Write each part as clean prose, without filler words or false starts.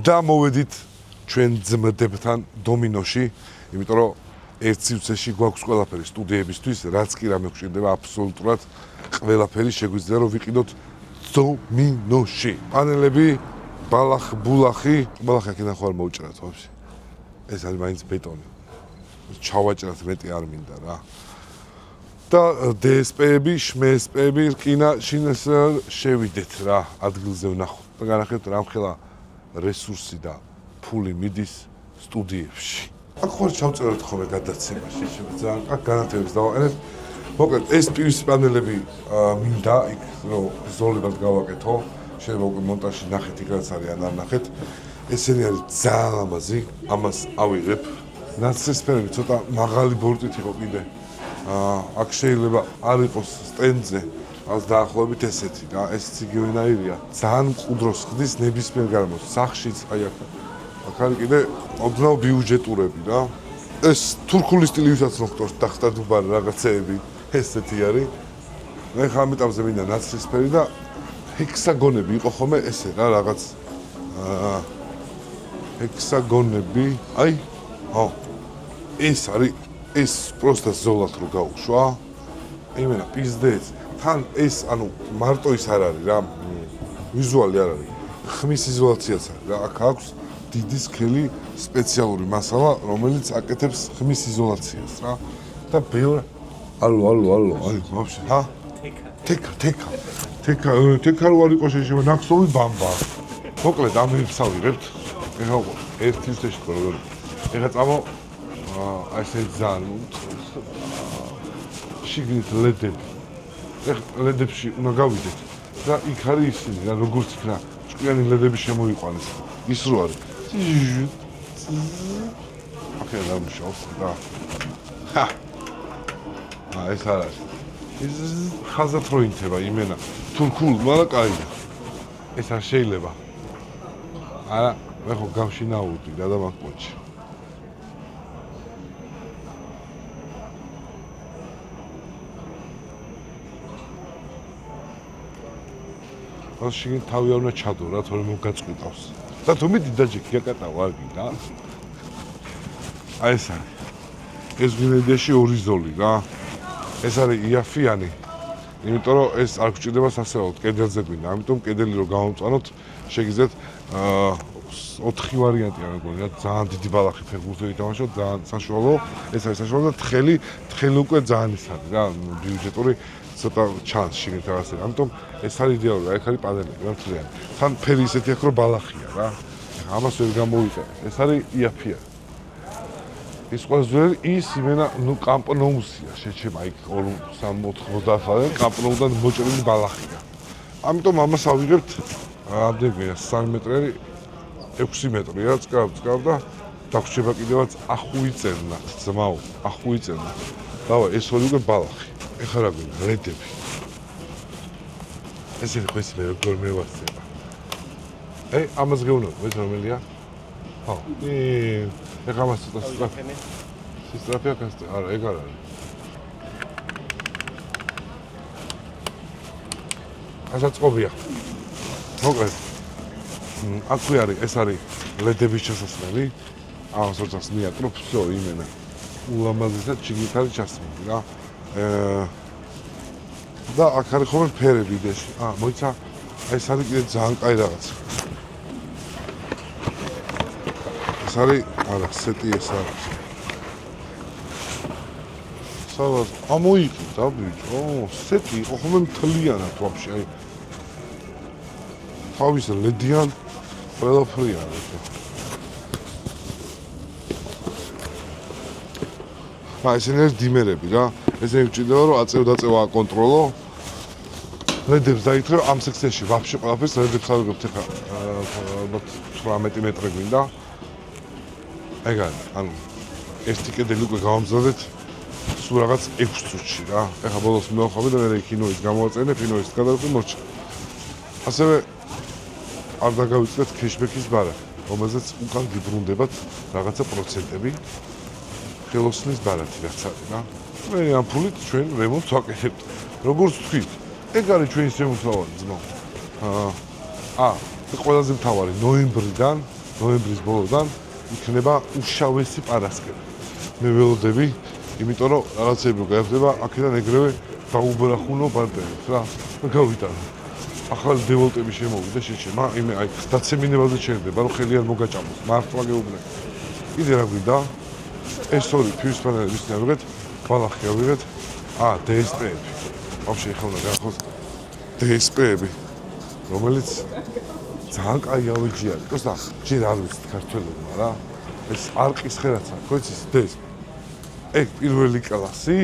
და მოვედით ჩვენ ძმდებთან დომინოში, იმიტომ რომ ერთ სივრცეში გვაქვს ყველაფერი სტუდიებისთვის, რაც კი რამე გვჭირდება აბსოლუტურად ყველაფერი შეგვიძლია რომ ვიყიდოთ დომინოში. პანელები, ბალახი აქედან ხო არ მოუჭრათ ვაფშე. ეს არის მაინც ბეტონი. ჩავაჭრათ მეტი არ მინდა რა. და DSP-ები, შმSP-ები, რკინა შინეს შევიდეთ რა, ადგილზე ვნახოთ. და განახეთ რამხელა რესურსი და ფული მიდის სტუდიებში. აქ ხوار ჩავწეროთ ხოლმე გადაცემაში, ძალიან აქ განათებას დავაყენებ. მოკლედ ეს PVC პანელები მინდა იქ რომ ზოლებად გავაკეთო. შეიძლება უკვე მონტაჟში ნახეთ იქ რაც არის ან არ ნახეთ. ესენი არის ძალიან ლამაზი, ამას ავიღებ. ნაცრისფერები ცოტა მაღალი ბორტით იყო კიდე. აქ შეიძლება არ იყოს სტენდზე, მას დაახლოებით ესეთი რა, ესეც იგივენაირია. ძალიან მყუდროს ხდის ნებისმიერ გარემოს, სახშიც აი აქ. აქ არის კიდე ოდნავ ბიუჯეტურები რა. ეს თურქული სტილი ვისაც მოხდორს დახტადუბარი რაღაცეები, ესეთი არის. მე ხა ამიტომზე მინდა ნაცრისფერი და ჰექსაგონები იყო ხოლმე ესე რა რაღაც ჰექსაგონები, აი, ეს არის ეს პროსტა ზოლად რო გაუშვა. იმენა პიზდეც. თან ეს ანუ მარტო ის არ არის რა, ვიზუალი არ არის. ხმის იზოლაციაც არის რა. აქ აქვს დიდი სქელი სპეციალური მასალა, რომელიც აკეთებს ხმის იზოლაციას რა. და ბევრი ალო, აი, ვაფშე, ჰა? თეკა რო არ იყოს შეიძლება ნახსოვი ბამბა. მოკლედ ამებს ავიღებთ. ეხლა ერთი წეში ხო როგორ. ეხლა წამო აი ესე ძალიან შიგნით ლედები. ეხლა ლედებში უნდა გავიდეთ და იქ არის ისინი რა როგორც იქ რა ჭკვიანი ლედები შემოიყვანეს. ის რო არის. ახლა დამშავს და ეს არ არის. ეს ხაზად რო ინთება იმენა თურქულ, მაგრამ კაია. ეს არ შეიძლება. არა, მე ხო გავშინაურდი და დამაკოჩი. მას შიგნით თავი არ უნდა ჩადო რა, თორემ მოგაწყვიტავს. და თუ მიდი დაჯექი აკატავ არ გინდა. აი ეს არის. ეს გვინედიაში ორი ზოლი რა. ეს არის იაფიანი. იმიტომ რომ ეს არ გვჭირდება სასწრაფოდ, კედელზე გვინდა. ამიტომ კედელი რო გავამწვანოთ, შეგიძლიათ 4 ვარიანტი არ მეგონი რა, ძალიან დიდი ბალახი ფეხბურთი ითამაშოთ, ძალიან საშუალო. ეს არის საშუალო და თხელი უკვე ძალიან ის არის რა, ბიუჯეტური ცოტა ჩანს შიგნით რაღაცა. ამიტომ ეს არის იდეალური, აი აქ არის პანელები, რა მთლიანი. თან ფერი ისეთი აქვს, რომ ბალახია რა. ეხლა ამას ვერ გამოვიყენე. ეს არის იაფია. ის ყველაზე ის იმენა ნუ კამპნოუსია შეჩება იქ 2-3-4 კამპნოუდან მოჭრილი ბალახია. ამიტომ ამას ავიღებთ ამდენია 3 მეტრი 6 მეტრია წკავ და დაგვრჩება კიდევაც ახუიწევნა ძმაო ახუიწევნა. დავა ეს ორი უკვე ბალახი. ეხლა რა გვინდა ლედები. ესე ხო ის მე როგორ მევასება. ამას გეუბნები ეს რომელია? ხო. ეხლა მას ცოტა სისტრაფია კასტე. არა, ეგ არ არის. ასაწყობია. მოკლედ. აქვე არის, ეს არის ლედების ჩასასვლელი. ამას როდესაც მიაკროფ, всё, იმენა. ულამაზესად შიგნით არის ჩასმული რა. და აქ არის ხოლმე ფერები დეში. მოიცა, ეს არის კიდე ძალიან კაი რაღაცა. ეს არის, არა, სეტი ეს არის. სადაც ამოიყიდა ბიჭო, სეტი იყო ხოლმე მთლიანად ვაფშე, აი. თავის ლედიან ყველაფერი არის. ესენი არის დიმერები რა. ესენი გვჭირდება რომ აწევ-დაწევა აკონტროლო. ლედებს დაითხრა ამ სექციაში ვაფშე ყველაფერს ლედებს ავიღებთ ეხლა ალბათ 18 მეტრი გვინდა. ეგ არის, ანუ ერთი კედელი უკვე გავამზადეთ სულ რაღაც 6 წუთში რა. ეხლა ბოლოს მივახავე და მე კინოის გამოვაწერე, კინოის გადავყრი მორჩა. ასევე არ დაგავიწყდეთ ქეშბექის ბარა, რომელზეც უკან გიბრუნდებათ რაღაცა პროცენტები. ხელოსნის ბარათი რაც არის რა. მე ამ ფულით ჩვენ რემონტს ვაკეთებთ. როგორც თქვით, ეგ არის ჩვენი შემოსავალი ძმაო. და ყველაზე მთავარი ნოემბრიდან ნოემბრის ბოლოდან იქნება უშავესი პარასკევი. მე ველოდები, იმიტომ რომ რაღაცები გაიხდება, აქედან ეგრევე დაუბრახუნო პარტნიორებს რა. გავიტანო. ახალი დეველოპები შემოვიდა შეჩემა, იმე აი დაცემინებაზე შეიძლება, რომ ხელი არ მოგაჭამოს, მართლა გეუბნები. კიდე რა გვიდა? ეს ორი ფიუს პანელები ისინი ავიღეთ, ბალახი ავიღეთ. DSP-ები. ვაფშე ხა უნდა გაახოს DSP-ები, რომელიც ძალიან კაი ავეჯი არის. просто ჯერ არ ვიცით ქართველებმა რა. ეს არყის ხერაცა, ხო იცის DSP. ეგ პირველი კლასი.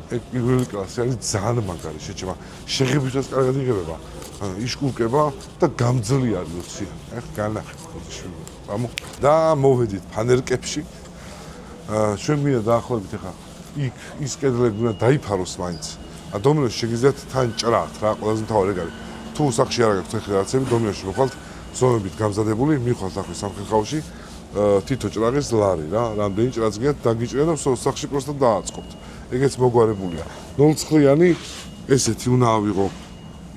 ეგ პირველი კლასი არის ძალიან მაგარი შეჩემა. შეღებითაც კარგად იღებება. იშკულკება და გამძლე არის ოციან. ეხ განახეთ ხოთიშვილი. და მოვედით ფანერკებში. ჩვენ გვინდა დაახლოებით ახლა იქ ის კედლები უნდა დაიფაროს მაინც. დომინოში შეგიძლიათ თან ჭრათ რა, ყველაზე მთავარი ეგ არის. თუ სახში არ აქვს ახლა რაღაცები, დომინოში მოხვალთ ზომებით გამზადებული, მიხვალთ ახლა სამხერხავში თითო ჭრაღის ლარი რა, რამდენი ჭრაც გიათ დაგიჭრეთ და სახში პროსტა დააწყობთ. ეგეც მოგვარებულია. 0-იანი ესეთი უნდა ავიღო,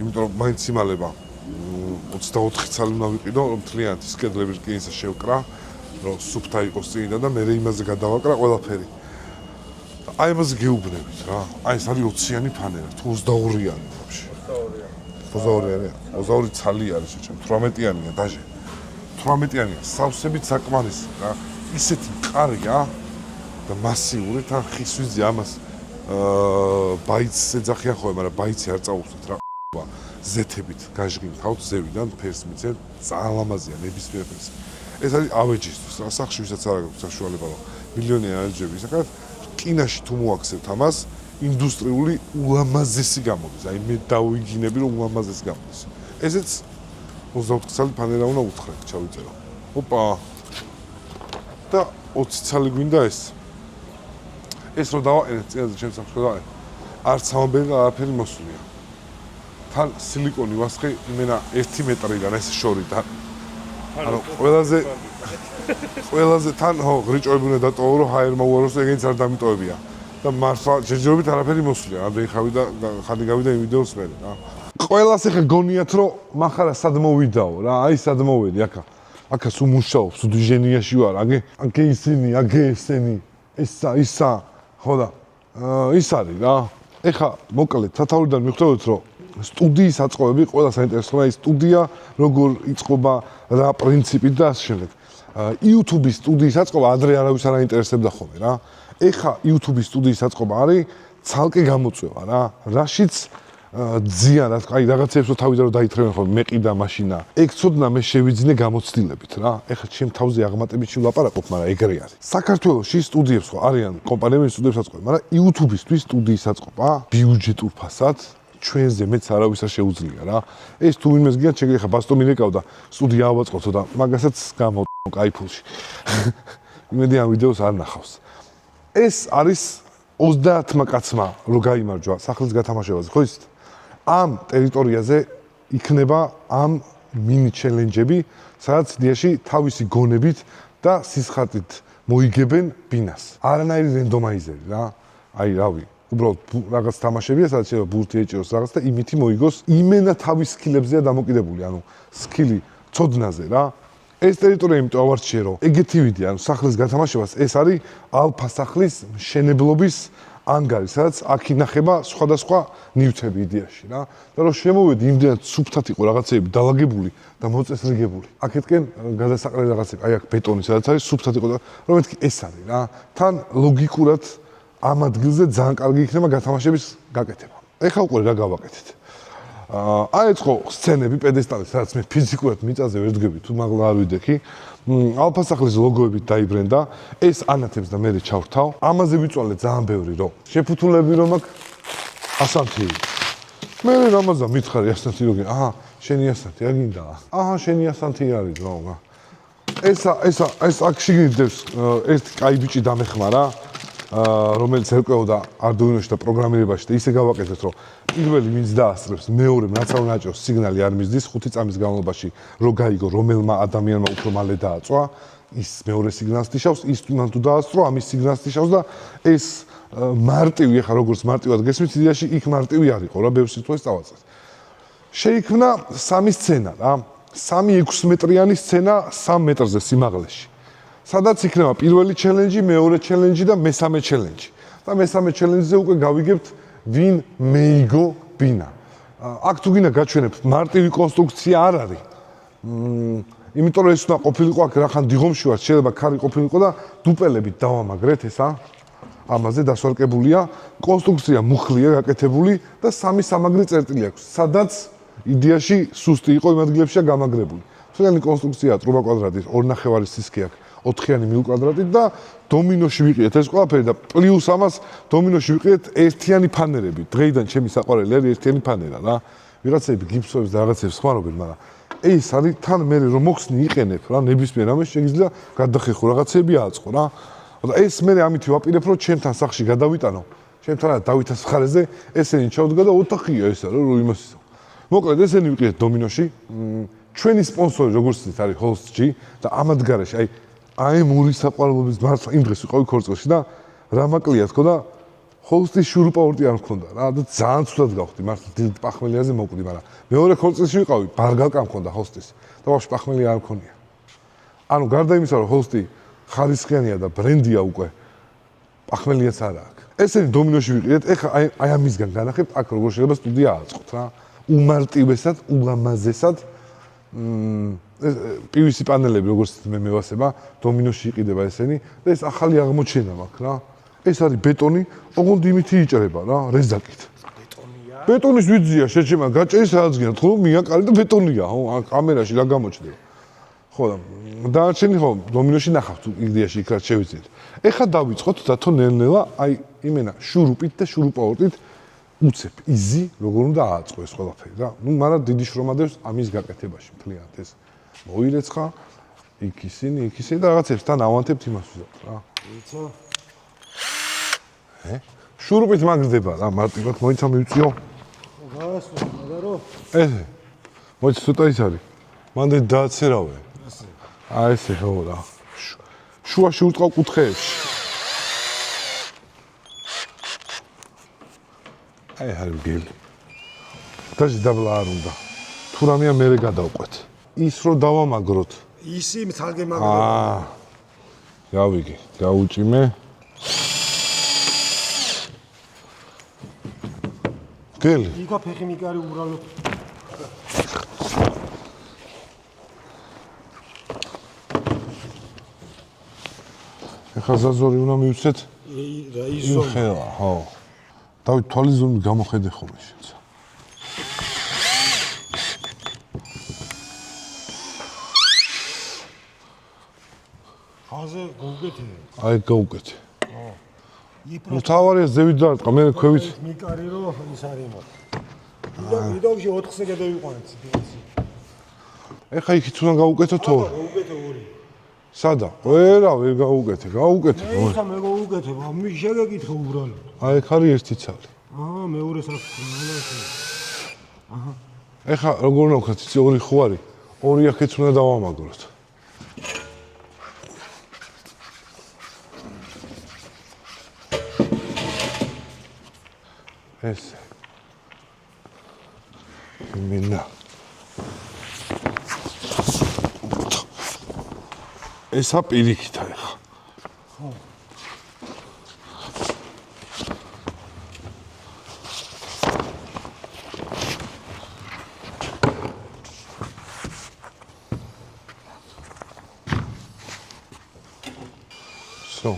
იმიტომ რომ მაინც იმალება 24 წელი უნდა ვიყიდო, რომ მთლიანად ის კედლები რკინისა შევკრა, რომ სუფთა იყოს წინიდან და მე იმაზე გადავაკრა ყველაფერი. აი ამაზე გეუბნებით რა. აი ეს არის 20-იანი ფანერა, თუ 22-იანი ვაფშე. 22-იანი. 22 ცალი არის შეჩემ, 18-იანია დაჟე. 18-იანია, სავსებით საკმარისი რა. ისეთი მყარია და მასიური თან ხის ვიზი ამას ბაიცს ეძახიან ხოლმე, მაგრამ ბაიცი არ წაუხსნით რა. ზეთებით გაჟღინთავთ ზევიდან ფერს მიცემთ, ძალიან ლამაზია ნებისმიერ ფერს. ეს არის ავეჯისთვის რა, სახში ვისაც არ აქვს საშუალება რომ მილიონი აჯები ისაკად კინაში თუ მოაქცევთ ამას, ინდუსტრიული ულამაზესი გამოდის. აი მე დავიგინები რომ ულამაზესი გამოდის. ესეც 24 წელი ფანერა უნდა უთხრეთ, ჩავიწერო. ოპა. და 20 წელი გვინდა ეს. ეს რო დავაყენეთ, წინაზე ჩემს სამშობლოში დავაყენეთ. არც ამბები არაფერი მოსულია. თან სილიკონი ვასხი იმენა 1 მეტრიდან ეს შორიდან. ანუ ყველაზე თან ხო გრიჭოები უნდა დატოვო რომ ჰაერმა უაროს ეგეც არ დამიტოვებია. და მართლა შეჯერობით არაფერი მოსულია. ამდენი ხანი გავიდა იმ ვიდეოს მე რა. ყველას ახლა გონიათ რომ მახარა სად მოვიდაო რა. აი სად მოვედი აქა. აქა სულ მუშაობს, სულ დიჟენიაში ვარ. აგე ისინი, აგე ესენი. ისა ხო და ის არის რა. ეხა მოკლედ სათაურიდან მიხვდებით რომ სტუდიის აწყობები ყველა საინტერესოა ის სტუდია როგორ იწყობა რა პრინციპით და ასე შემდეგ. YouTube-ის სტუდიის აწყობა ადრე არავის არ აინტერესებდა ხოლმე რა. ეხა YouTube-ის სტუდიის აწყობა არის ცალკე გამოწვევა რა. რაშიც ძიან აი რაღაცებს რო თავიდან რო დაითხრენ ხოლმე მეყიდა მაშინა. ეგ ცოდნა მე შევიძინე გამოცდილებით რა. ეხლა ჩემ თავზე აღმატებითში ვლაპარაკობ, მაგრამ ეგრე არის. საქართველოში სტუდიებს ხო არიან კომპანიები სტუდიებს აწყობენ, მაგრამ YouTube-ისთვის სტუდიის აწყობა ბიუჯეტურ ფასად ჩვენზე მეც არავის არ შეუძლია რა. ეს თუ ვინმეს გიათ შეგეხა ბასტომი რეკავდა სტუდია ავაწყობთო და მაგასაც გამოვტო кайფულში. იმედი ამ ვიდეოს არ ნახავს. ეს არის 30-მა კაცმა რო გაიმარჯვა სახლის გათამაშებაზე, ხო იცით? ამ ტერიტორიაზე იქნება ამ მინი ჩელენჯები, სადაც დიაში თავისი გონებით და სისხლით მოიგებენ ბინას. არანაირი რენდომაიზერი რა. აი რავი უბრალოდ რაღაც თამაშებია, სადაც შეიძლება ბურთი ეჭიროს რაღაც და იმითი მოიგოს იმენა თავის სკილებზეა დამოკიდებული, ანუ სკილი ცოდნაზე რა. ეს ტერიტორია იმიტომ ავარჩიე, რომ ეგეთი ვიდეო, ანუ სახლის გათამაშებას ეს არის ალფა სახლის მშენებლობის ანგარი, სადაც აქ ინახება სხვადასხვა ნივთები იდეაში რა. და რომ შემოვედი იმდენად სუფთად იყო რაღაცეები დალაგებული და მოწესრიგებული. აქეთკენ გადასაყრელი რაღაცები, აი აქ ბეტონი სადაც არის სუფთად იყო და რომ მეთქი ეს არის რა. თან ლოგიკურად ამ ადგილზე ძალიან კარგი იქნება გათამაშების გაკეთება. ეხლა უკვე რა გავაკეთეთ? აი ეს ხო სცენები, პედესტალი, სადაც მე ფიზიკურად მიწაზე ვერ დგები, თუ მაღლა არ ვიდექი. ალფა სახლის ლოგოებით დაიბრენდა. ეს ანათებს და მე ჩავრთავ. ამაზე ვიწვალე ძალიან ბევრი, რომ შეფუთულები რომ აქ ასანთი. მე რამაზა მითხარი ასანთი როგორ? აჰა, შენი ასანთი არ გინდა? აჰა, შენი ასანთი არის რა. ეს აქ შეგიძლიათ ერთი კაი ბიჭი დამეხმარა. რომელიც ერკვეოდა Arduino-ში და პროგრამირებაში და ისე გავაკეთეთ, რომ პირველი ვინც დაასწრებს, მეორე რაც არ უნაჭოს სიგნალი არ მისდის 5 წამის განმავლობაში, რო გაიგო რომელმა ადამიანმა უფრო მალე დააწვა, ის მეორე სიგნალს თიშავს, ის თუ დაასწრო, ამის სიგნალს თიშავს და ეს მარტივი, ახლა როგორც მარტივად გესმით, იდეაში იქ მარტივი არ იყო რა, ბევრ სიტყვას წავაწეს. შეიქმნა სამი სცენა რა. 3-6 მეტრიანი სცენა 3 მეტრზე სიმაღლეში. სადაც იქნება პირველი ჩელენჯი, მეორე ჩელენჯი და მესამე ჩელენჯი. და მესამე ჩელენჯზე უკვე გავიგებთ ვინ მეიგო ბინა. აქ თუ გინდა გაჩვენებ მარტივი კონსტრუქცია არ არის. იმიტომ რომ ეს უნდა ყოფილიყო აქ რახან დიღომში ვარ, შეიძლება ქარი ყოფილიყო და დუპელებით დავამაგრეთ ესა. ამაზე დასვარკებულია, კონსტრუქცია მუხლია გაკეთებული და 3 სამაგრი წერტილი აქვს, სადაც იდეაში სუსტი იყო იმ ადგილებშია გამაგრებული. მთლიანი კონსტრუქცია ტრუბა კვადრატის 2.5 სისქე აქვს, 4-იანი მილ კვადრატით და დომინოში ვიყიეთ ეს ყველაფერი და პლუს ამას დომინოში ვიყიეთ ერთიანი ფანერები. დღეიდან ჩემი საყვარელი არის ერთიანი ფანერა რა. ვიღაცები გიფსოებს და რაღაცებს ხმარობენ, მაგრამ ეს არის თან მე რომ მოხსნი იყენებ რა, ნებისმიერ ამას შეგიძლია გადახეხო რაღაცები აწყო რა. და ეს მე ამით ვაპირებ რომ ჩემთან სახში გადავიტანო. ჩემთან დავითას მხარეზე ესენი ჩავდგა და ოთახია ესა რომ იმასო. მოკლედ ესენი ვიყიეთ დომინოში. ჩვენი სპონსორი როგორც არის Host-G და ამად გარეშე აი მური საყვარლობის მართლა იმ დღეს ვიყავი ქორწილში და რამაკლია თქო და Host-ის შურუპაურტი არ მქონდა რა და ძალიან ცუდად გავხდი მართლა დილით პახმელიაზე მოკვდი, მაგრამ მეორე ქორწილში ვიყავი, ბარგალკა მქონდა Host-ის და ვაფშე პახმელი არ მქონია. ანუ გარდა იმისა რომ Host-ი ხარისხიანია და ბრენდია უკვე, პახმელიაც არა აქვს. ესენი დომინოში ვიყიეთ, ეხლა აი ამისგან განახებთ, აქ როგორ შეიძლება სტუდია აწყოთ რა. უმარტივესად, ულამაზესად PVC პანელები როგორც მე მევასება, დომინოში იყიდება ესენი და ეს ახალი აღმოჩენა მაქვს რა. ეს არის ბეტონი, ოღონდ იმითი იჭრება რა, რეზაკით. ბეტონია? ბეტონის ვიძია, შეჩემა გაჭერი სადაც გინდა, ხო, მიაკარი და ბეტონია, ხო, კამერაში რა გამოჩნდება. ხო, დანარჩენი ხო, დომინოში ნახავთ იდეაში იქ რაც შევიძლიათ. ეხლა დავიწყოთ დათო ნელ-ნელა, აი იმენა შურუპით და შურუპაურტით უცებ იზი როგორ უნდა ააწყო ეს ყველაფერი რა. ნუ მაგრამ დიდი შრომა დევს ამის გაკეთებაში მთლიანად ეს. მოირეცხა იქ ისინი და რაღაცებს თან ავანთებთ იმას ვიზავთ რა. იცო? შურუპით მაგრდება რა, მარტივად მოიცა მივწიო. გასვლა, მაგარო? ესე. მოიცა ცოტა ის არის. მანდ დააცერავე. ასე. აი ესე ხო რა. შუაში უტყავ კუთხეებში. აი არის გელი. დაჟე დაბლა არ უნდა. თუ რამეა მერე გადავყვეთ. ის რო დავამაგროთ. ისი თალგე მაგრობა. გავიგე, გაუჭიმე. გელი. იქა ფეხი მიკარი უბრალოდ. ეხლა ზაზორი უნდა მივცეთ. რა ისო. ხელა, ხო. დავით თვალის ზომი გამოხედე ხოლმე შენც. ხაზე გაუკეთე. აი გაუკეთე. ნუ თავარია ზევით დაარტყა, მე ქვევით. მიკარი რო ის არის მაგ. ვიდეოში 4-ზე გადავიყვანეთ სიტუაცია. ეხა იქით უნდა გაუკეთო თო. გაუკეთე 2. სადა? ვერ გაუკეთე. ეხა მე გაუკეთე, მე შეგეკითხე უბრალოდ. აი ეგ არის ერთი ცალი. მეორე საფრთხე. ეხა როგორ უნდა ვქნათ, იცი 2 ხო არის? 2 აქეთ უნდა დავამაგროთ. ესე. მინა. ესა პირიქითა ეხა. ხო. So.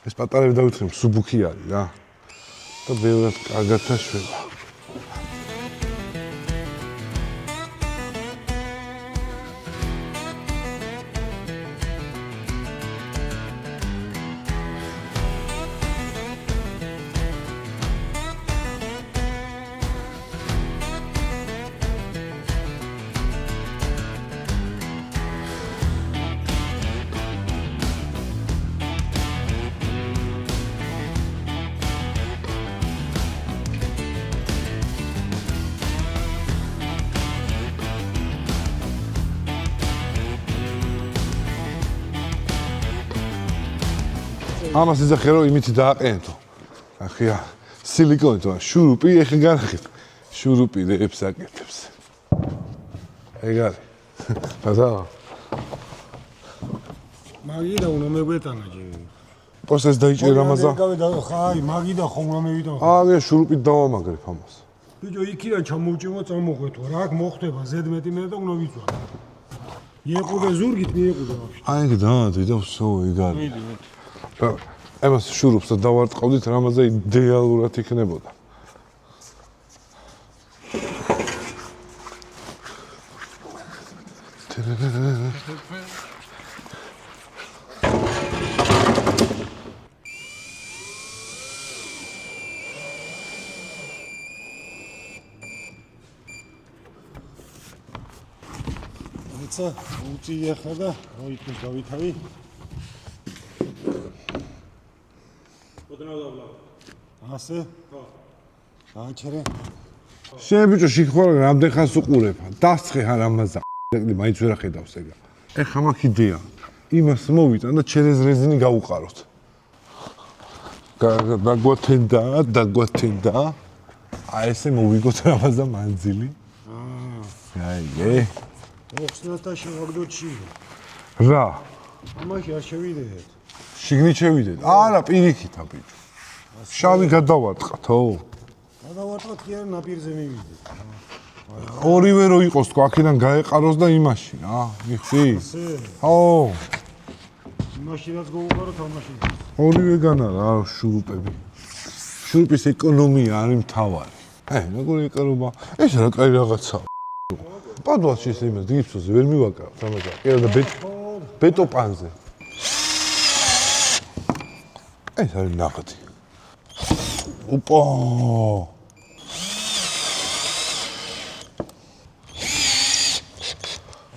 ეს პატარები დავიწყებ, სუბუქი არის რა. და ბევრად კარგად აშვება. ამას იძახე რომ იმით დააყენეთო. ახია სილიკონით ვარ, შურუპი ეხა განახეთ. შურუპი რეებს აკეთებს. ეგ არის. ბაზა. მაგიდა უნდა მეგვეტანა ჯერ. პროცეს დაიჭირე ამაზა. ხაი, მაგიდა ხომ უნდა მევიდო. მე შურუპით დავამაგრებ ამას. ბიჭო, იქიდან ჩამოვჭიმა წამოხვეთო. რა აქ მოხდება ზედმეტი მე და უნდა ვიცვა. მიეყუდე ზურგით, მიეყუდე ვაფშე. ეგ დაადვი და всё, ეგ არის. მიდი. ამას შურუპს დავარტყავდით, რამაზე იდეალურად იქნებოდა. ცა უწია ხა და მოიქნეს გავითავი. ოდნავ დავლა. ასე? ხო. აჩერე. შენ ბიჭო შეხوار რამდენ ხანს უყურებ? დასწრე არ ამაზა. ეგ მაინც ვერ ახედავს ეგა. ეხა მაქვს იდეა. იმას მოვიტან და ჩერეზ რეზინი გავუყაროთ. დაგვათენდა. აი ესე მოვიგოთ ამაზა მანძილი. აი. ოხსნათა შევაგდოჩი. რა? ამაში არ შევიდეთ. შიგნით შევიდეთ. არა, პირიქით აბიჭო. შავი გადავარტყათო. გადავარტყათ კი არა ნაპირზე მივიდეთ. ორივე რო იყოს თქო, აქედან გაეყაროს და იმაში რა, მიხდი? ასე. ხო. იმაშინაც გავუყაროთ ამაში. ორივეგანა რა შურუპები. შურუპის ეკონომია არის მთავარი. როგორი ეკონომია? ეს რა კაი რაღაცაა. პადუაში ეს იმას გიფსოზე ვერ მივაკრავთ ამაზე. კი და ბეტოპანზე. ეს არის ნახატი. ოპა!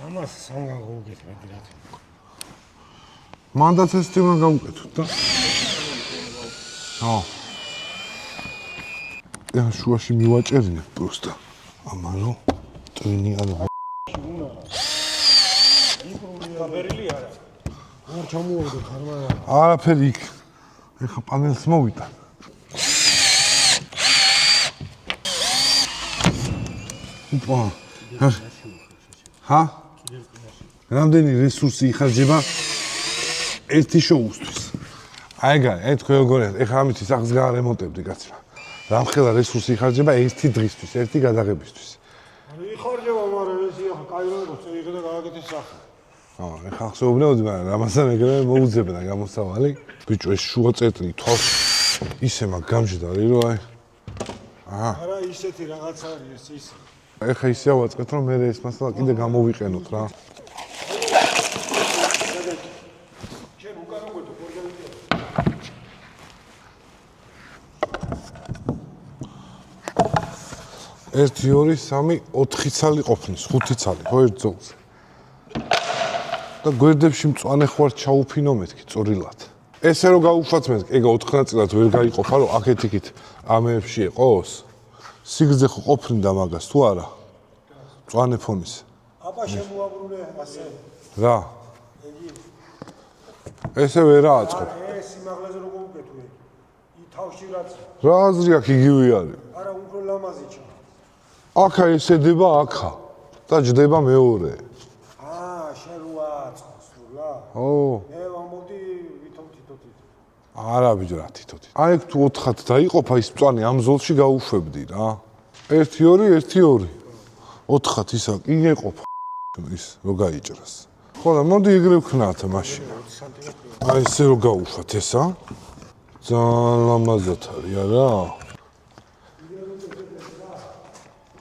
ამას სანგა გავუკეთ მეტი რა. მანდაც ეს თემა გავუკეთოთ და. ხო. ეხა შუაში მივაჭერინებ პროსტა. ამარო ტვინი არა. გაბერილი არა. არ ჩამოვიდე ხარმა. არაფერი იქ. ეხა პანელს მოვიტან. ოპა. ჰა? რამდენი რესურსი იხარჯება ერთი შოუსთვის. აი გა, თქვენ როგორია, ეხა ამითი სახს გაარემონტებდი კაცრა. რამხელა რესურსი იხარჯება ერთი დღისთვის, ერთი გადაღებისთვის. იხარჯება, მაგრამ ეს ახლა კაი რა იყოს, იღე და გააკეთე სახე. ეხა ხსოვნეოდი, მაგრამ ამასთან ეგრევე მოუძებნა გამოსავალი. ბიჭო, ეს შუა წერტილი თავს ისე მაგ გამჯდარი რომ აი. არა, ისეთი რაღაც არის ეს ისე. ეხა ისე ავაწყეთ, რომ მე ეს მასალა კიდე გამოვიყენოთ რა. შენ უკან უგეთო პორგანიზია. ერთი, ორი, სამი, 4 ცალი ყოფნის, 5 ცალი, ხო ერთ ძოლზე. და გვერდებში მწვანე ხوار ჩაუფინო მეთქი წვრილად. ესე რომ გაუშვათ მეთქი, ეგა 4 ნაწილად ვერ გაიყოფა, რომ აქეთ-იქით ამეებში ეყოს. სიგრძე ხო ყოფნიდა მაგას თუ არა? მწვანე ფონის. აბა შემოაბრუნე ასე. რა? ესე ვერ ააწყო. ეს სიმაღლეზე როგორ უკეთო? თავში რაც. რა აზრი აქვს იგივე არის? არა, უფრო ლამაზი ჩა. აქა ესედება აქა და ჯდება მეორე. შენ როაწყო სულა? ო. მე ვამბობდი ვითომ თითოთით. არა ბიჭო რა თითოთით. აი თუ 4-ად დაიყოფა ის მწვანე ამ ზოლში გაუშვებდი რა. 1 2 1 2. 4-ად ისა კი ეყოფა ის რო გაიჭრას. ხო და მოდი ეგრე ვქნათ მაშინა. აი ესე რო გაუშვათ ესა. ძალიან ლამაზად არის არა?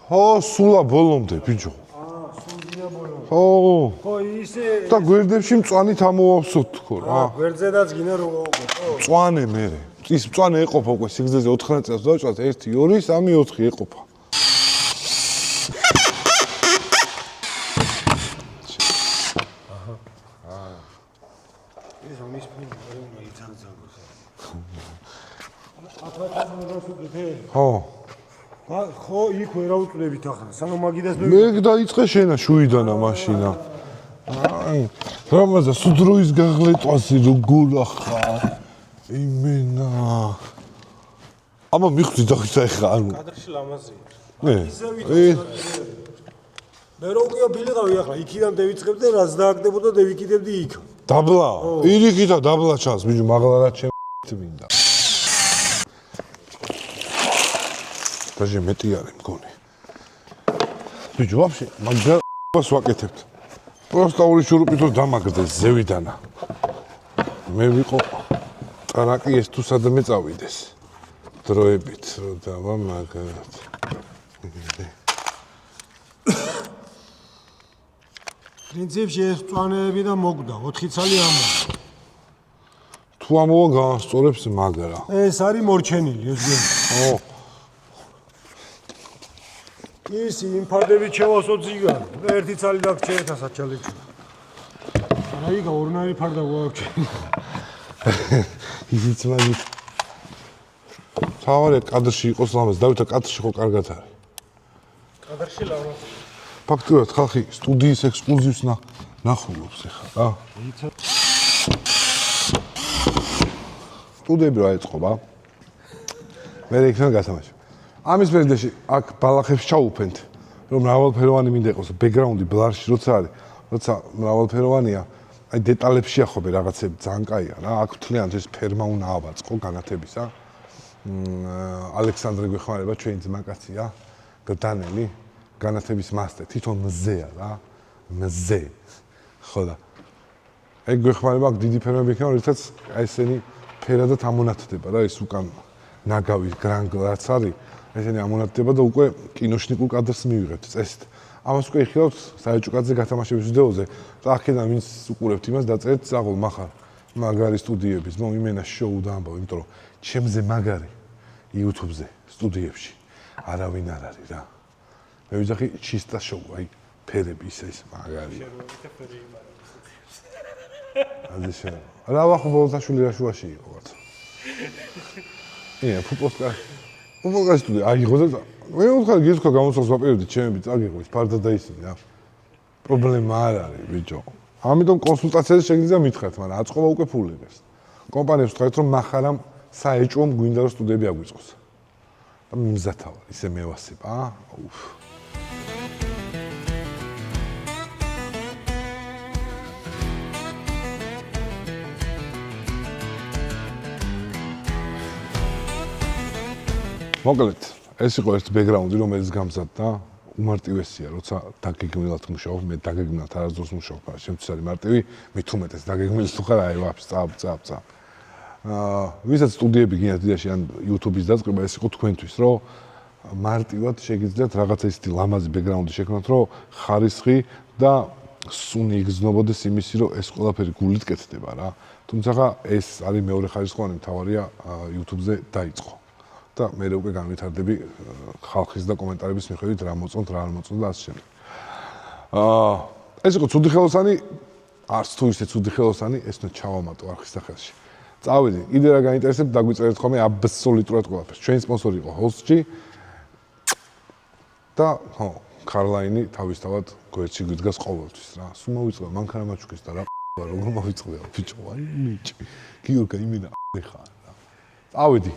ხო, სულა ბოლომდე ბიჭო. სულია ბოლომდე. ხო. ხო, ისე და გვერდებში მწვანით ამოვავსოთ თქო რა. გვერდზედაც გინდა რო გაუკეთო. მწვანე მე. ის მწვანე ეყოფა უკვე სიგრძეზე 4 ნაწილად დავჭრათ 1 2 3 4 ეყოფა. ეს ამის ფინი არ უნდა იცანცაგოს. ათვათას მოდას უკეთე. ხო. ხო, იქ ვერ აუწლებით ახლა. სანამ მაგიდას მე დაიწყე შენა შუიდანა მაშინა. აი, რამაზა სუდროის გაღლეტვასი როგორ ახლა. იმენა. ამა მიხვდი და ხა ანუ. კადრში ლამაზია. მე. მე რო უკვე ბილიყავი ახლა იქიდან დავიწყებ და რაც დააგდებოდა დავიკიდებდი იქ. დაბლა. ირიქითა დაბლა ჩანს, ბიჭო, მაგლა რა ჩემ მინდა. დაჟე მეტი არის მგონი. ბიჭო, ვაფშე, მაგას ვაკეთებთ. პროსტა ორი შურუპით რომ დამაგდეს ზევიდანა. მე ვიყო ტრაკი ეს თუ სადმე წავიდეს. დროებით რომ დავა მაგათ. პრინციპში ეს წვანეები და მოგდა 4 ცალი ამბობ. თუ ამოვა განსწორებს მაგრა. ეს არის მორჩენილი ეს გემი. ო ისი იმფარდებით შევასოც იგან და ერთი ცალი დაგჭე ერთასაც ჩალეჩო. აი გა ორნაირი ფარდა გვაქვს. ისიც მაგით. თავარი კადრში იყოს ლამაზ, დავითა კადრში ხო კარგად არის. კადრში ლამაზია. ფაქტურად ხალხი სტუდიის ექსკლუზივს ნახულობს ახლა რა. სტუდიები რა ეწყობა? მე იქნება გასამაშო. ამის პერიოდში აქ ბალახებს ჩაუფენთ, რომ მრავალფეროვანი მინდა იყოს, ბექგრაუნდი ბლარში როცა არის, როცა მრავალფეროვანია, აი დეტალებში ახობე რაღაცები ძალიან კაია რა. აქ თლიანად ეს ფერმა უნდა ავაწყო განათებისა. ალექსანდრე გვეხმარება ჩვენი ძმაკაცია, გდანელი, განათების მასტერი, თვითონ მზეა რა. მზე. ხო და ეგ გვეხმარება აქ დიდი ფერმები იქნება, რითაც აი ესენი ფერადად ამონათდება რა, ეს უკან ნაგავი გრანგ რაც არის. ესენი ამონათდება და უკვე კინოშნიკულ კადრს მივიღებთ წესით. ამას უკვე იხილავთ საეჭუკაძე გათამაშების ვიდეოზე. და აქედან ვინც უყურებთ იმას დაწერეთ წაღულ מחარ მაგარი სტუდიების, მომ იმენა შოუ და ამბავ, იმიტომ რომ ჩემზე მაგარი YouTube-ზე სტუდიებში არავინ არ არის რა. მე ვიძახი ჩისტა შოუ, აი ფერები ის მაგარია. ასე შენ. რა ვახო ბოლთაშვილი რა შუაში იყო ვართ. ფუტბოლკა უბრალოდ სტუდია აიღო და მე ვუთხარი გითხრა გამოსვლას ვაპირებდი ჩემები წაგიყვის ფარდა და ისინი რა პრობლემა არ არის ბიჭო ამიტომ კონსულტაციაზე შეგიძლია მითხრათ მაგრამ აწყობა უკვე ფულებს კომპანიებს ვთქვათ რომ מחარამ საეჭვომ გვინდა რომ სტუდიები აგვიწყოს და მზათავ ისე მევასებ უფ მოკლედ, ეს იყო ერთ ბექგრაუნდი, რომელიც გამზადდა, უმარტივესია, როცა დაგეგმილად მუშაობ, მე დაგეგმილად არასდროს მუშაობ, მაგრამ შემთხვევით არის მარტივი, მით უმეტეს დაგეგმილს თუ ხარ, აი ვაფშე, წავ. ვისაც სტუდიები გინდათ დიაში ან YouTube-ის დაწყება, ეს იყო თქვენთვის, რომ მარტივად შეგიძლიათ რაღაცა ისეთი ლამაზი ბექგრაუნდი შექმნათ, რომ ხარისხი და სუნი იგრძნობოდეს იმისი, რომ ეს ყველაფერი გულით კეთდება რა. თუმცა ეს არის მეორე ხარისხოვანი, მთავარია YouTube-ზე დაიწყო. და მე უკვე განვითარდები ხალხის და კომენტარების მიხედვით რა მოწონთ, რა არ მოწონთ და ასე შემდეგ. ეს იყო ცუდი ხელოსანი, არც თუ ისე ცუდი ხელოსანი, ეს უნდა ჩავამატო არხის სახელში. წავიდი, კიდე რა გაინტერესებთ, დაგვიწერეთ ხოლმე აბსოლუტურად ყველაფერს. ჩვენი სპონსორი იყო Host-ი და ხო, Carline თავისთავად გვერდში გვიდგას ყოველთვის რა. სულ მოვიწყდა მანქანა მაჩუქეს და რა როგორ მოვიწყდა ბიჭო, აი მიჭი. გიორგი იმენა ხარ რა. წავიდი